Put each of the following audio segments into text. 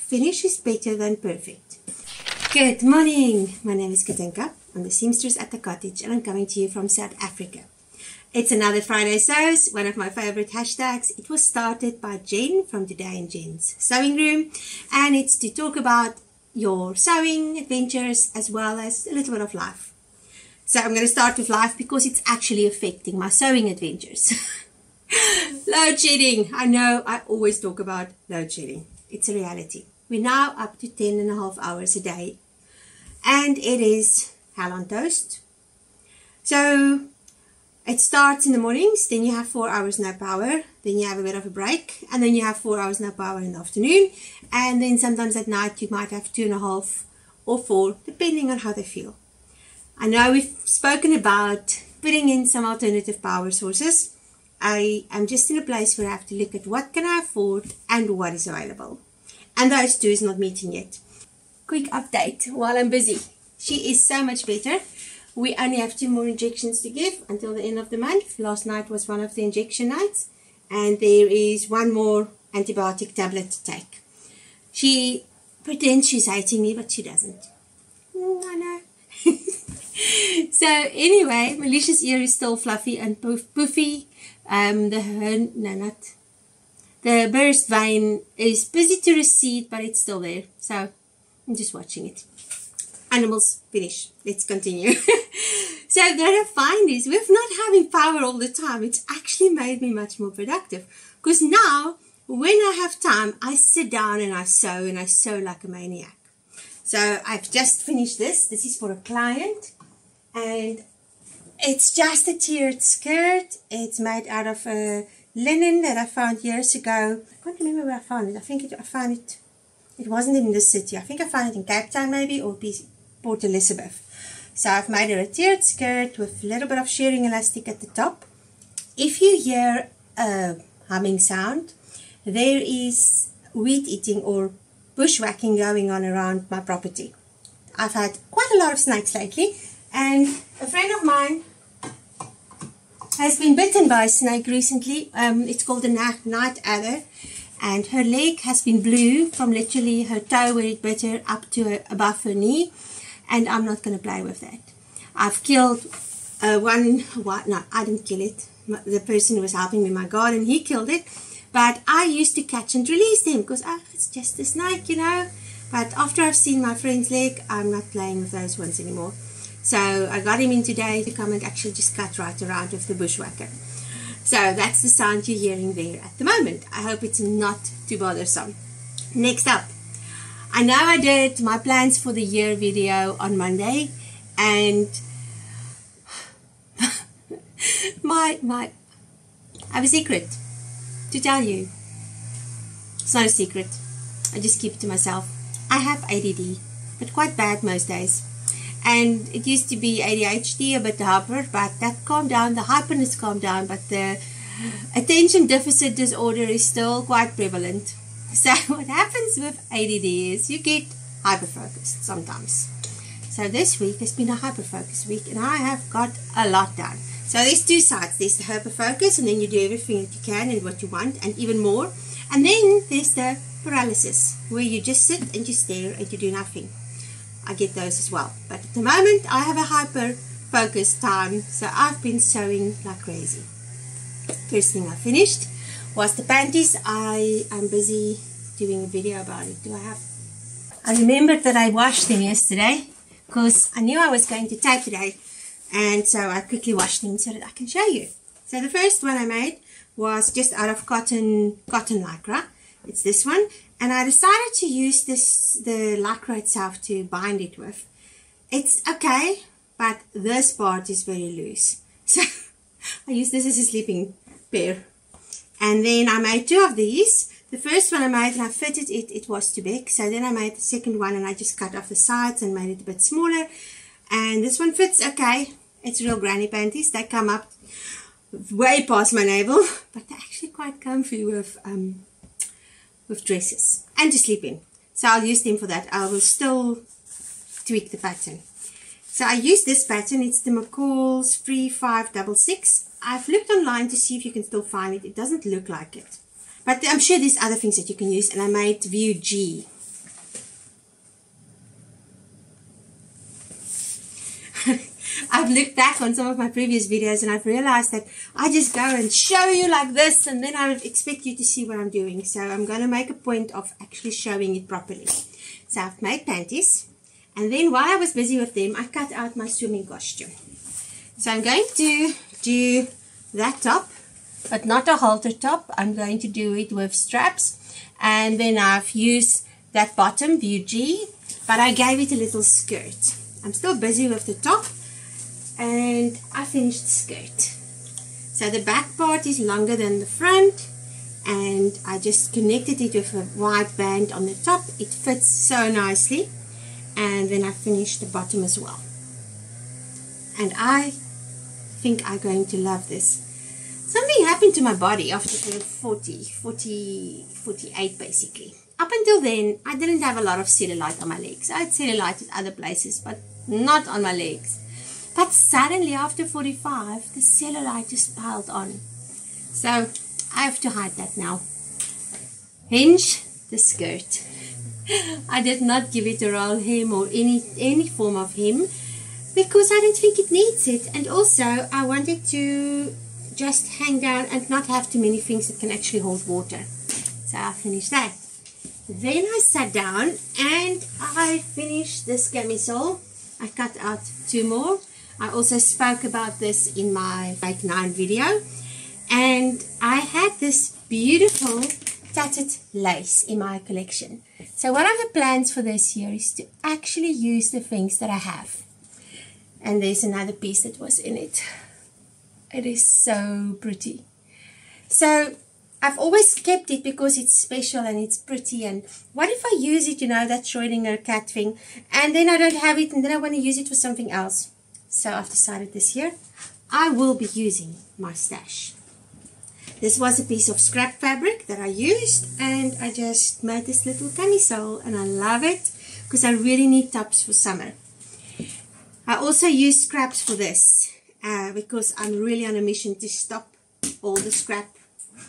finish is better than perfect. Good morning, my name is Katinka. I'm the seamstress at the Cottage and I'm coming to you from South Africa. It's another Friday Sews, one of my favorite hashtags. It was started by Jen from Today in Jen's Sewing Room, and it's to talk about your sewing adventures as well as a little bit of life. So I'm going to start with life because it's actually affecting my sewing adventures. Load shedding. I know I always talk about load shedding. It's a reality. We're now up to 10.5 hours a day and it is hell on toast. So it starts in the mornings, then you have 4 hours no power, then you have a bit of a break, and then you have 4 hours no power in the afternoon, and then sometimes at night you might have 2.5 or 4, depending on how they feel. I know we've spoken about putting in some alternative power sources. I am just in a place where I have to look at what can I afford and what is available. And those two is not meeting yet. Quick update while I'm busy. She is so much better. We only have 2 more injections to give until the end of the month. Last night was one of the injection nights. And there is 1 more antibiotic tablet to take. She pretends she's hating me, but she doesn't. I know. So anyway, Melicia's ear is still fluffy and poofy. The burst vein is busy to recede, but it's still there. So I'm just watching it. Animals, finish. Let's continue. So what I find is with not having power all the time, it's actually made me much more productive. Because now, when I have time, I sit down and I sew like a maniac. So I've just finished this. This is for a client. And it's just a tiered skirt. It's made out of linen that I found years ago. I can't remember where I found it. I think I found it. It wasn't in the city. I think I found it in Cape Town maybe, or Port Elizabeth. So I've made her a tiered skirt with a little bit of shearing elastic at the top. If you hear a humming sound, there is weed eating or bushwhacking going on around my property. I've had quite a lot of snakes lately, and a friend of mine has been bitten by a snake recently. It's called a night adder, and her leg has been blue from literally her toe where it bit her up to above her knee, and I'm not going to play with that. I've killed no, I didn't kill it. The person who was helping me in my garden, he killed it, but I used to catch and release them because it's just a snake, you know. But after I've seen my friend's leg, I'm not playing with those ones anymore. So I got him in today to come and actually just cut right around with the bushwhacker. So that's the sound you're hearing there at the moment. I hope it's not too bothersome. Next up, I know I did my plans for the year video on Monday, and I have a secret to tell you. It's not a secret. I just keep it to myself. I have ADD, but quite bad most days. And it used to be ADHD, a bit hyper, but that calmed down. The hyperness calmed down, but the attention deficit disorder is still quite prevalent. So what happens with ADD is you get hyper-focused sometimes. So this week has been a hyper-focus week, and I have got a lot done. So there's 2 sides. There's the hyper-focus, and then you do everything that you can and what you want, and even more. And then there's the paralysis, where you just sit and you stare and you do nothing. I get those as well. But at the moment, I have a hyper-focused time, so I've been sewing like crazy. First thing I finished was the panties. I am busy doing a video about it. I remembered that I washed them yesterday because I knew I was going to tape today, and so I quickly washed them so that I can show you. So the first one I made was just out of cotton lycra. It's this one, and I decided to use the lycra itself to bind it with. It's okay, but this part is very loose, so I use this as a sleeping pair. And then I made 2 of these. The first one I made and I fitted it, it was too big, so then I made the second one and I just cut off the sides and made it a bit smaller. And this one fits okay. It's real granny panties. They come up way past my navel, but they're actually quite comfy with dresses and to sleep in. So I'll use them for that. I will still tweak the pattern. So I use this pattern. It's the McCall's Free 566. I've looked online to see if you can still find it. It doesn't look like it, but I'm sure there's other things that you can use. And I made View G I've looked back on some of my previous videos and I've realized that I just go and show you like this and then I would expect you to see what I'm doing. So I'm going to make a point of actually showing it properly. So I've made panties, and then while I was busy with them, I cut out my swimming costume. So I'm going to do that top, but not a halter top. I'm going to do it with straps, and then I've used that bottom view G, but I gave it a little skirt. I'm still busy with the top, and I finished the skirt. So the back part is longer than the front, and I just connected it with a white band on the top. It fits so nicely, and then I finished the bottom as well. And I think I'm going to love this. Something happened to my body after 48 basically. Up until then, I didn't have a lot of cellulite on my legs. I had cellulite in other places, but not on my legs. But suddenly after 45, the cellulite just piled on. So I have to hide that now. Hence the skirt. I did not give it a roll hem or any form of hem because I didn't think it needs it. And also I wanted to just hang down and not have too many things that can actually hold water. So I finished that. Then I sat down and I finished this camisole. I cut out 2 more. I also spoke about this in my Make 9 video. And I had this beautiful tattered lace in my collection. So one of the plans for this year is to actually use the things that I have. And there's another piece that was in it. It is so pretty. So I've always kept it because it's special and it's pretty. And what if I use it, you know, that Schrödinger cat thing, and then I don't have it and then I want to use it for something else. So I've decided this year I will be using my stash. This was a piece of scrap fabric that I used, and I just made this little camisole, and I love it because I really need tops for summer. I also use scraps for this because I'm really on a mission to stop all the scrap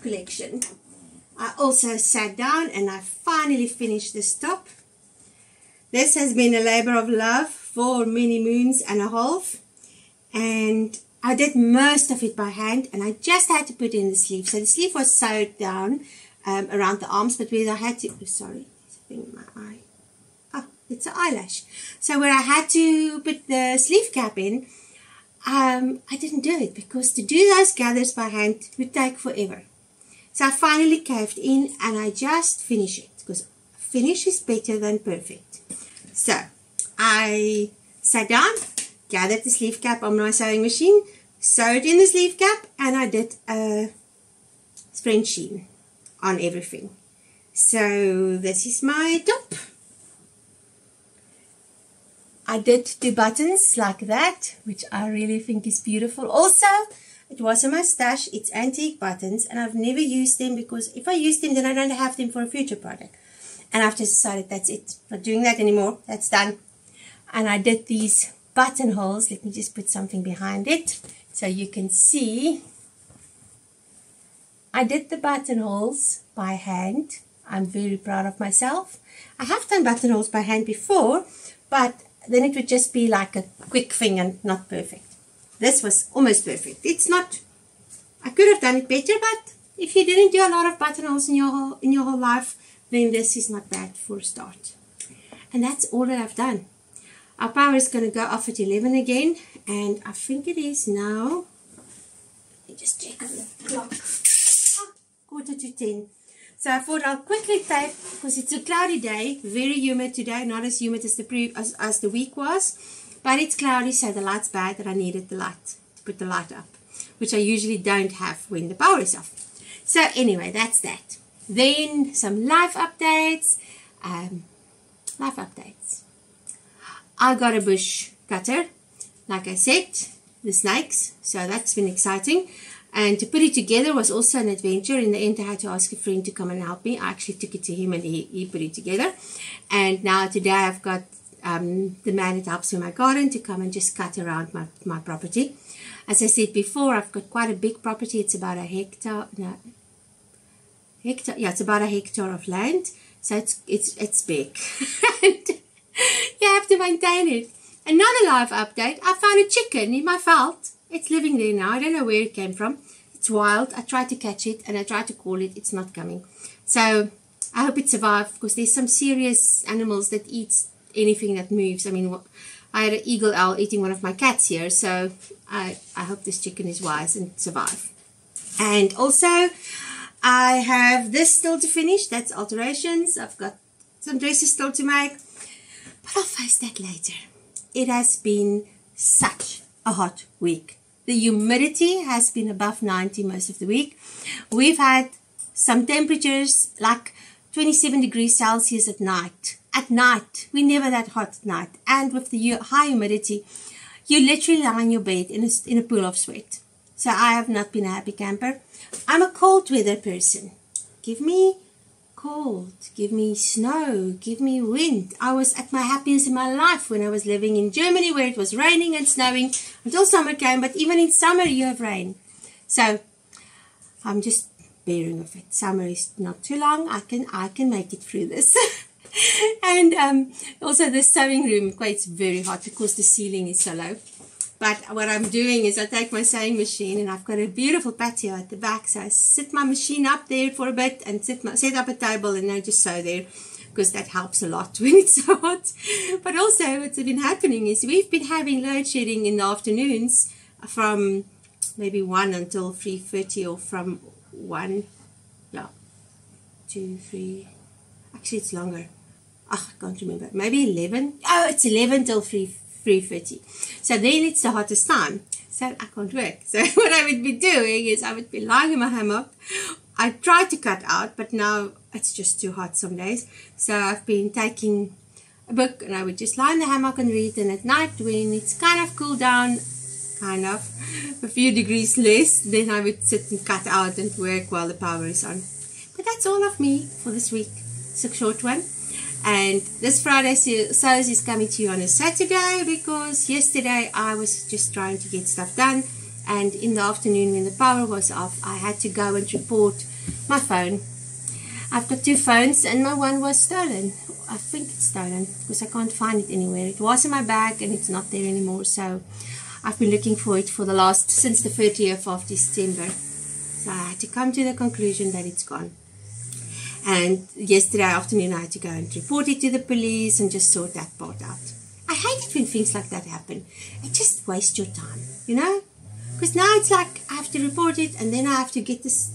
collection. I also sat down and I finally finished this top. This has been a labor of love for many moons and a half, and I did most of it by hand, and I just had to put in the sleeve. So the sleeve was sewed down around the arms, but where I had to, sorry, it's a thing in my eye. Oh, it's an eyelash. So where I had to put the sleeve cap in, I didn't do it because to do those gathers by hand would take forever. So I finally caved in and I just finished it because finish is better than perfect. So I sat down, gathered the sleeve cap on my sewing machine, sewed in the sleeve cap, and I did a French sheen on everything. So this is my top. I did 2 buttons like that, which I really think is beautiful. Also, it was in my stash. It's antique buttons, and I've never used them because if I use them, then I don't have them for a future project. And I've just decided that's it. Not doing that anymore. That's done. And I did these buttonholes. Let me just put something behind it so you can see. I did the buttonholes by hand. I'm very proud of myself. I have done buttonholes by hand before, but then it would just be like a quick thing and not perfect. This was almost perfect. It's not, I could have done it better, but if you didn't do a lot of buttonholes in your whole life, then this is not bad for a start. And that's all that I've done. Our power is going to go off at 11 again, and I think it is now, let me just check on the clock, 9:45. So I thought I'll quickly tape, because it's a cloudy day, very humid today, not as humid as the week was, but it's cloudy, so the light's bad, and I needed the light, to put the light up, which I usually don't have when the power is off. So anyway, that's that. Then some life updates. I got a bush cutter, like I said, the snakes, so that's been exciting. And to put it together was also an adventure. In the end, I had to ask a friend to come and help me. I actually took it to him and he put it together. And now today I've got the man that helps me in my garden to come and just cut around my property. As I said before, I've got quite a big property. It's about a hectare, it's about a hectare of land. So it's big. And you have to maintain it. Another live update. I found a chicken in my veld. It's living there now. I don't know where it came from. It's wild. I tried to catch it and I tried to call it. It's not coming. So I hope it survived, because there's some serious animals that eat anything that moves. I mean, I had an eagle owl eating one of my cats here. So I hope this chicken is wise and survive. And also, I have this still to finish. That's alterations. I've got some dresses still to make. But I'll face that later. It has been such a hot week. The humidity has been above 90 most of the week. We've had some temperatures like 27 degrees Celsius at night. At night. We're never that hot at night. And with the high humidity, you literally lie in your bed in a pool of sweat. So I have not been a happy camper. I'm a cold weather person. Give me cold, give me snow, give me wind. I was at my happiest in my life when I was living in Germany, where it was raining and snowing until summer came. But even in summer you have rain. So I'm just bearing with it. Summer is not too long. I can make it through this. And also the sewing room, it's very hot because the ceiling is so low. But what I'm doing is I take my sewing machine, and I've got a beautiful patio at the back. So I sit my machine up there for a bit and set up a table, and I just sew there, because that helps a lot when it's so hot. But also what's been happening is we've been having load shedding in the afternoons from maybe 1 until 3:30, or from 1, 2, 3. Actually, it's longer. I can't remember. Maybe 11. Oh, it's 11 till 3:30. So then it's the hottest time. So I can't work. So what I would be doing is I would be lying in my hammock. I try to cut out, but now it's just too hot some days. So I've been taking a book, and I would just lie in the hammock and read. And at night, when it's kind of cooled down, a few degrees less, then I would sit and cut out and work while the power is on. But that's all of me for this week. It's a short one. And this Friday Sews is coming to you on a Saturday, because yesterday I was just trying to get stuff done, and in the afternoon when the power was off, I had to go and report my phone. I've got 2 phones, and my one was stolen. I think it's stolen because I can't find it anywhere. It was in my bag and it's not there anymore, so I've been looking for it since the 30th of December. So I had to come to the conclusion that it's gone. And yesterday afternoon I had to go and report it to the police and just sort that part out. I hate it when things like that happen. It just wastes your time, you know? Because now it's like I have to report it, and then I have to get this.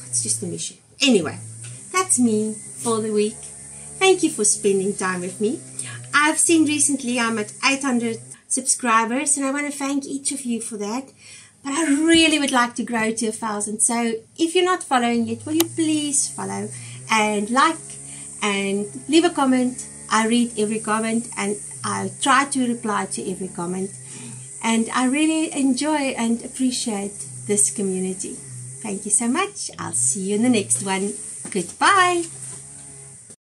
It's just a mission. Anyway, that's me for the week. Thank you for spending time with me. I've seen recently I'm at 800 subscribers, and I want to thank each of you for that. But I really would like to grow to 1,000. So if you're not following yet, will you please follow and like and leave a comment. I read every comment, and I try to reply to every comment. And I really enjoy and appreciate this community. Thank you so much. I'll see you in the next one. Goodbye.